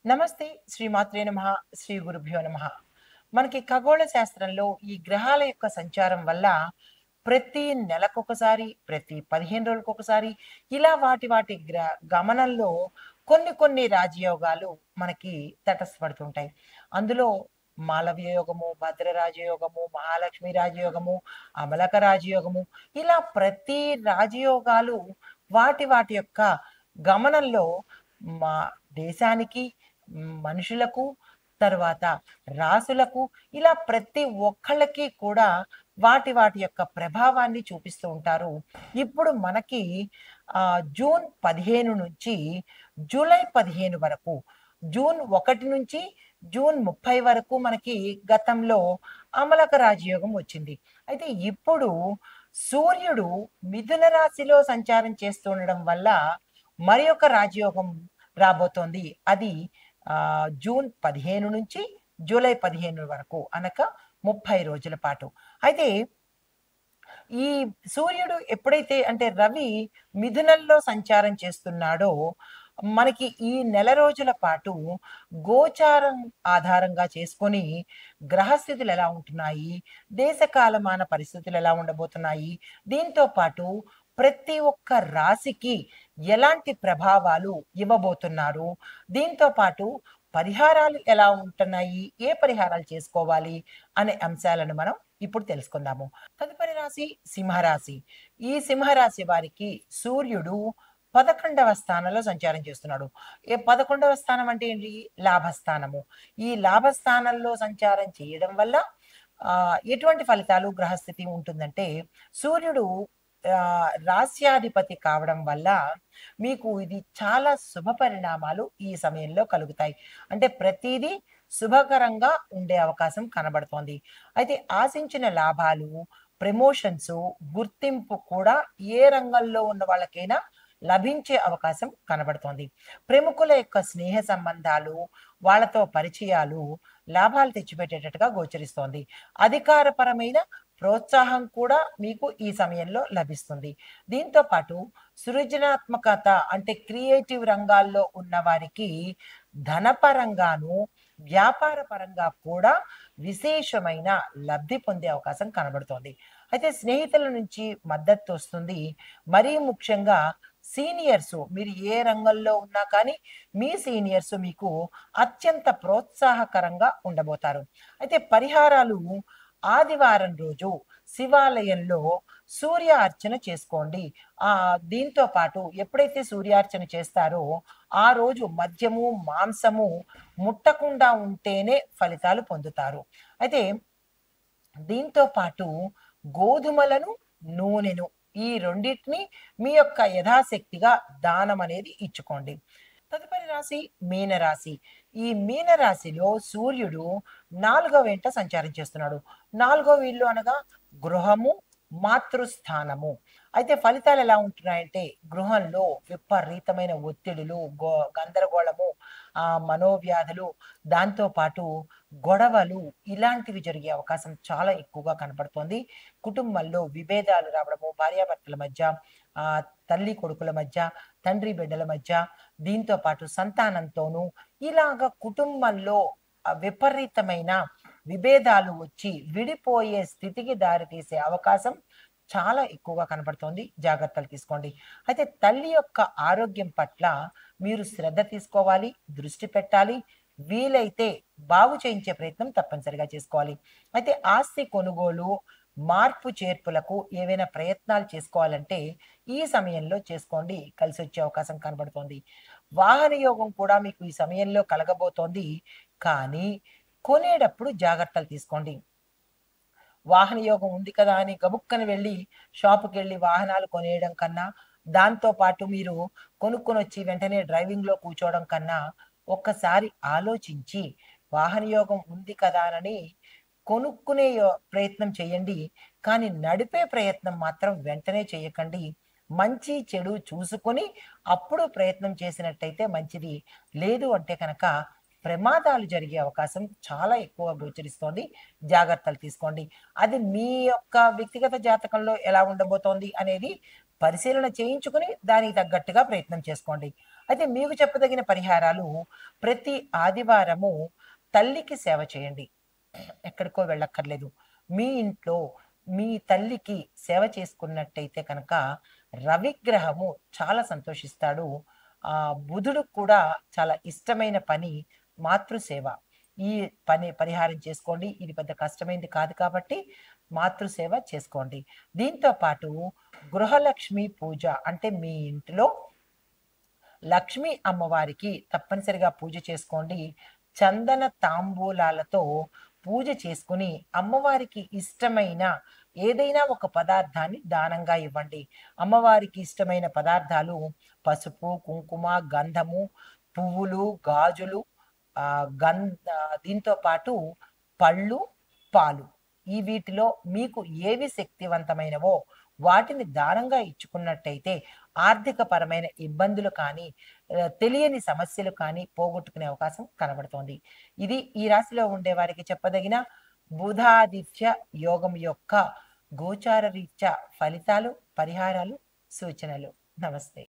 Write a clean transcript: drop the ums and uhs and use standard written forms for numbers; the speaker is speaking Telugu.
నమస్తే. శ్రీమాత్రే నమః. శ్రీ గురుభ్యో నమః. మనకి ఖగోళ శాస్త్రంలో ఈ గ్రహాల యొక్క సంచారం వల్ల ప్రతి నెలకొకసారి, ప్రతి 15 రోజులకొకసారి ఇలా వాటి గమనంలో కొన్ని రాజయోగాలు మనకి తటస్థపడుతుంటాయి. అందులో మాలవ్య యోగము, భద్ర రాజయోగము, మహాలక్ష్మి రాజయోగము, అమలక రాజయోగము ఇలా ప్రతి రాజయోగాలు వాటి యొక్క గమనంలో మా దేశానికి, మనుషులకు, తరువాత రాసులకు ఇలా ప్రతి ఒక్కళ్ళకి కూడా వాటి యొక్క ప్రభావాన్ని చూపిస్తూ ఉంటారు. ఇప్పుడు మనకి జూన్ 15 నుంచి జూలై 15 వరకు, జూన్ 1 నుంచి జూన్ 30 వరకు మనకి గతంలో అమలక రాజయోగం వచ్చింది. అయితే ఇప్పుడు సూర్యుడు మిథున రాశిలో సంచారం చేస్తుండడం వల్ల మరి ఒక రాజయోగం రాబోతోంది. అది జూన్ 15 నుంచి జూలై 15 వరకు అనగా 30 రోజుల పాటు. అయితే ఈ సూర్యుడు ఎప్పుడైతే అంటే రవి మిథునంలో సంచారం చేస్తున్నాడో మనకి ఈ నెల రోజుల పాటు గోచారం ఆధారంగా చేసుకొని గ్రహస్థితులు ఎలా ఉంటున్నాయి, దేశ కాలమాన పరిస్థితులు ఎలా ఉండబోతున్నాయి, దీంతో పాటు ప్రతి ఒక్క రాశికి ఎలాంటి ప్రభావాలు ఇవ్వబోతున్నారు, దీంతో పాటు పరిహారాలు ఎలా ఉంటున్నాయి, ఏ పరిహారాలు చేసుకోవాలి అనే అంశాలను మనం ఇప్పుడు తెలుసుకుందాము. తదుపరి రాశి సింహరాశి. ఈ సింహరాశి వారికి సూర్యుడు 11వ స్థానంలో సంచారం చేస్తున్నాడు. 11వ స్థానం అంటే ఏంటి? లాభస్థానము. ఈ లాభస్థానంలో సంచారం చేయడం వల్ల ఎటువంటి ఫలితాలు గ్రహస్థితి ఉంటుందంటే సూర్యుడు రాస్యాధిపతి కావడం వల్ల మీకు ఇది చాలా శుభ పరిణామాలు ఈ సమయంలో కలుగుతాయి. అంటే ప్రతిదీ శుభకరంగా ఉండే అవకాశం కనబడుతోంది. అయితే ఆశించిన లాభాలు, ప్రమోషన్స్, గుర్తింపు కూడా ఏ రంగంలో ఉన్న వాళ్ళకైనా లభించే అవకాశం కనబడుతోంది. ప్రముఖుల యొక్క స్నేహ సంబంధాలు, వాళ్ళతో పరిచయాలు లాభాలు తెచ్చిపెట్టేటట్టుగా గోచరిస్తోంది. అధికారపరమైన ప్రోత్సాహం కూడా మీకు ఈ సమయంలో లభిస్తుంది. దీంతో పాటు సృజనాత్మకత అంటే క్రియేటివ్ రంగాల్లో ఉన్న వారికి ధనపరంగాను, వ్యాపార పరంగా కూడా విశేషమైన లబ్ధి పొందే అవకాశం కనబడుతోంది. అయితే స్నేహితుల నుంచి మద్దతు వస్తుంది. మరీ ముఖ్యంగా సీనియర్స్, మీరు ఏ రంగంలో ఉన్నా కానీ మీ సీనియర్స్ మీకు అత్యంత ప్రోత్సాహకరంగా ఉండబోతారు. అయితే పరిహారాలు ఆదివారం రోజు శివాలయంలో సూర్య అర్చన చేసుకోండి. దీంతో పాటు ఎప్పుడైతే సూర్యార్చన చేస్తారో ఆ రోజు మద్యము, మాంసము ముట్టకుండా ఉంటేనే ఫలితాలు పొందుతారు. అయితే దీంతో పాటు గోధుమలను, నూనెను ఈ రెండిటిని మీ యొక్క యథాశక్తిగా దానం అనేది ఇచ్చుకోండి. తదుపరి రాశి మీనరాశి. ఈ మీనరాశిలో సూర్యుడు 4వ ఇంట సంచారం చేస్తున్నాడు. 4వ ఇల్లు అనగా గృహము, మాతృస్థానము. అయితే ఫలితాలు ఎలా ఉంటున్నాయంటే గృహంలో విపరీతమైన ఒత్తిడులు, గందరగోళము, మనోవ్యాధులు, దాంతో పాటు గొడవలు ఇలాంటివి జరిగే అవకాశం చాలా ఎక్కువగా కనపడుతోంది. కుటుంబంలో విభేదాలు రావడము, భార్యాభర్తల మధ్య, తల్లి కొడుకుల మధ్య, తండ్రి బిడ్డల మధ్య, దీంతో పాటు సంతానంతోనూ ఇలాగ కుటుంబంలో విపరీతమైన విభేదాలు వచ్చి విడిపోయే స్థితికి దారితీసే అవకాశం చాలా ఎక్కువగా కనబడుతోంది. జాగ్రత్తలు తీసుకోండి. అయితే తల్లి యొక్క ఆరోగ్యం పట్ల మీరు శ్రద్ధ తీసుకోవాలి, దృష్టి పెట్టాలి. వీలైతే బాగు చేయించే ప్రయత్నం తప్పనిసరిగా చేసుకోవాలి. అయితే ఆస్తి కొనుగోలు, మార్పు చేర్పులకు ఏవైనా ప్రయత్నాలు చేసుకోవాలంటే ఈ సమయంలో చేసుకోండి. కలిసి వచ్చే అవకాశం కనబడుతోంది. వాహన యోగం కూడా మీకు ఈ సమయంలో కలగబోతోంది. కానీ కొనేటప్పుడు జాగ్రత్తలు తీసుకోండి. వాహన యోగం ఉంది కదా అని గబుక్కన వెళ్ళి షాపుకెళ్ళి వాహనాలు కొనేయడం కన్నా, దాంతో పాటు మీరు కొనుక్కొనొచ్చి వెంటనే డ్రైవింగ్‌లో కూర్చోవడం కన్నా, ఒక్కసారి ఆలోచించి వాహన యోగం ఉంది కదా అని కొనుక్కునే ప్రయత్నం చేయండి. కానీ నడిపే ప్రయత్నం మాత్రం వెంటనే చేయకండి. మంచి, చెడు చూసుకొని అప్పుడు ప్రయత్నం చేసినట్టయితే మంచిది. లేదు అంటే కనుక ప్రమాదాలు జరిగే అవకాశం చాలా ఎక్కువగా గోచరిస్తోంది. జాగ్రత్తలు తీసుకోండి. అది మీ యొక్క వ్యక్తిగత జాతకంలో ఎలా ఉండబోతోంది అనేది పరిశీలన చేయించుకొని దానికి తగ్గట్టుగా ప్రయత్నం చేసుకోండి. అయితే మీకు చెప్పదగిన పరిహారాలు ప్రతి ఆదివారము తల్లికి సేవ చేయండి. ఎక్కడికో వెళ్ళక్కర్లేదు. మీ ఇంట్లో మీ తల్లికి సేవ చేసుకున్నట్టయితే కనుక రవిగ్రహము చాలా సంతోషిస్తాడు. బుధుడుకి కూడా చాలా ఇష్టమైన పని మాతృసేవ. ఈ పని పరిహారం చేసుకోండి. ఇది పెద్ద కష్టమైంది కాదు కాబట్టి మాతృసేవ చేసుకోండి. దీంతో పాటు గృహలక్ష్మి పూజ అంటే మీ ఇంటిలో లక్ష్మీ అమ్మవారికి తప్పనిసరిగా పూజ చేసుకోండి. చందన తాంబూలాలతో పూజ చేసుకొని అమ్మవారికి ఇష్టమైన ఏదైనా ఒక పదార్థాన్ని దానంగా ఇవ్వండి. అమ్మవారికి ఇష్టమైన పదార్థాలు పసుపు, కుంకుమ, గంధము, పువ్వులు, గాజులు, దీంతో పాటు పళ్ళు, పాలు. ఈ వీటిలో మీకు ఏవి శక్తివంతమైనవో వాటిని దానంగా ఇచ్చుకున్నట్టయితే ఆర్థికపరమైన ఇబ్బందులు కానీ, తెలియని సమస్యలు కానీ పోగొట్టుకునే అవకాశం కనబడుతోంది. ఇది ఈ రాశిలో ఉండే వారికి చెప్పదగిన బుధాదిత్య యోగం యొక్క గోచార రీత్యా ఫలితాలు, పరిహారాలు, సూచనలు. నమస్తే.